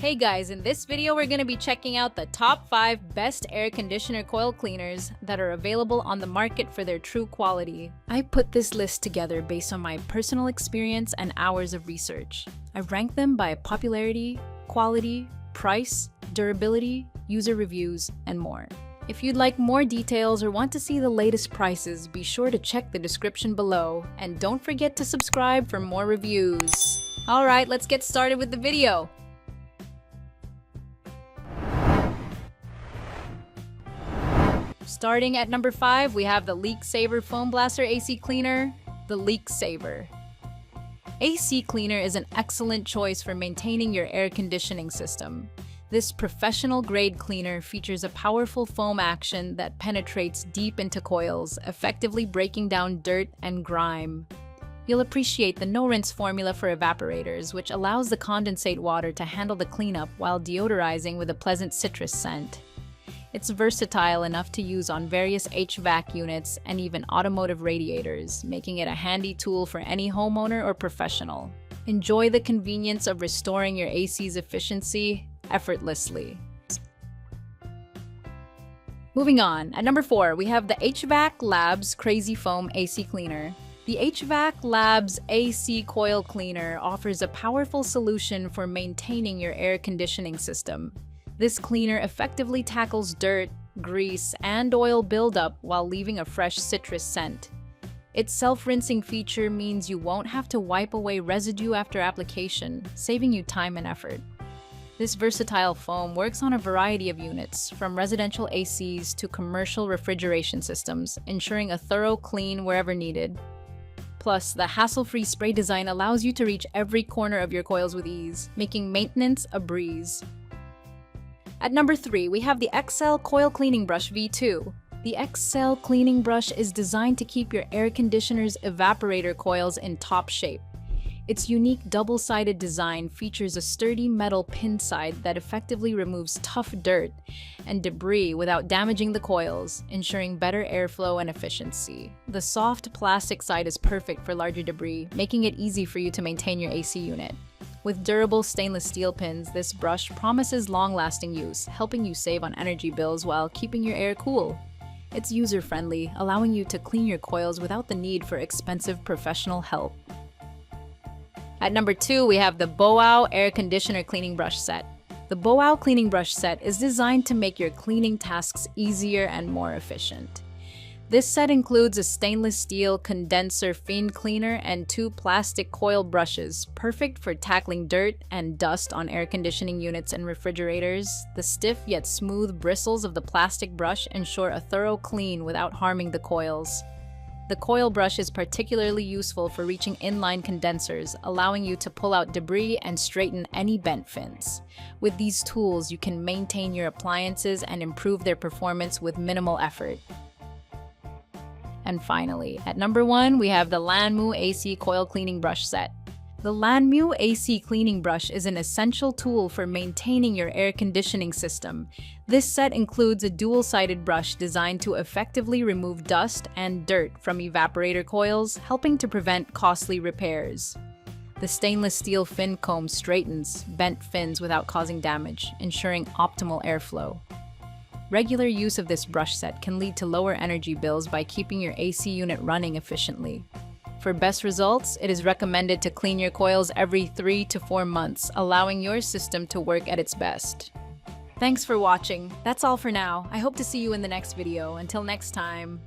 Hey guys, in this video we're going to be checking out the top 5 best air conditioner coil cleaners that are available on the market for their true quality. I put this list together based on my personal experience and hours of research. I ranked them by popularity, quality, price, durability, user reviews, and more. If you'd like more details or want to see the latest prices, be sure to check the description below, and don't forget to subscribe for more reviews. Alright, let's get started with the video. Starting at number 5, we have the Leak Saver Foam Blaster AC Cleaner, the Leak Saver. AC Cleaner is an excellent choice for maintaining your air conditioning system. This professional-grade cleaner features a powerful foam action that penetrates deep into coils, effectively breaking down dirt and grime. You'll appreciate the no-rinse formula for evaporators, which allows the condensate water to handle the cleanup while deodorizing with a pleasant citrus scent. It's versatile enough to use on various HVAC units and even automotive radiators, making it a handy tool for any homeowner or professional. Enjoy the convenience of restoring your AC's efficiency effortlessly. Moving on, at number 4, we have the HVAC Labs Crazy Foam AC Cleaner. The HVAC Labs AC Coil Cleaner offers a powerful solution for maintaining your air conditioning system. This cleaner effectively tackles dirt, grease, and oil buildup while leaving a fresh citrus scent. Its self-rinsing feature means you won't have to wipe away residue after application, saving you time and effort. This versatile foam works on a variety of units, from residential ACs to commercial refrigeration systems, ensuring a thorough clean wherever needed. Plus, the hassle-free spray design allows you to reach every corner of your coils with ease, making maintenance a breeze. At number 3, we have the XCEL Coil Cleaning Brush V2. The XCEL cleaning brush is designed to keep your air conditioner's evaporator coils in top shape. Its unique double-sided design features a sturdy metal pin side that effectively removes tough dirt and debris without damaging the coils, ensuring better airflow and efficiency. The soft plastic side is perfect for larger debris, making it easy for you to maintain your AC unit. With durable stainless steel pins, this brush promises long-lasting use, helping you save on energy bills while keeping your air cool. It's user-friendly, allowing you to clean your coils without the need for expensive professional help. At number 2, we have the Boao Air Conditioner Cleaning Brush Set. The Boao Cleaning Brush Set is designed to make your cleaning tasks easier and more efficient. This set includes a stainless steel condenser fin cleaner and 2 plastic coil brushes, perfect for tackling dirt and dust on air conditioning units and refrigerators. The stiff yet smooth bristles of the plastic brush ensure a thorough clean without harming the coils. The coil brush is particularly useful for reaching inline condensers, allowing you to pull out debris and straighten any bent fins. With these tools, you can maintain your appliances and improve their performance with minimal effort. And finally, at number 1, we have the LANMU AC Coil Cleaning Brush Set. The LANMU AC Cleaning Brush is an essential tool for maintaining your air conditioning system. This set includes a dual-sided brush designed to effectively remove dust and dirt from evaporator coils, helping to prevent costly repairs. The stainless steel fin comb straightens bent fins without causing damage, ensuring optimal airflow. Regular use of this brush set can lead to lower energy bills by keeping your AC unit running efficiently. For best results, it is recommended to clean your coils every 3 to 4 months, allowing your system to work at its best. Thanks for watching. That's all for now. I hope to see you in the next video. Until next time.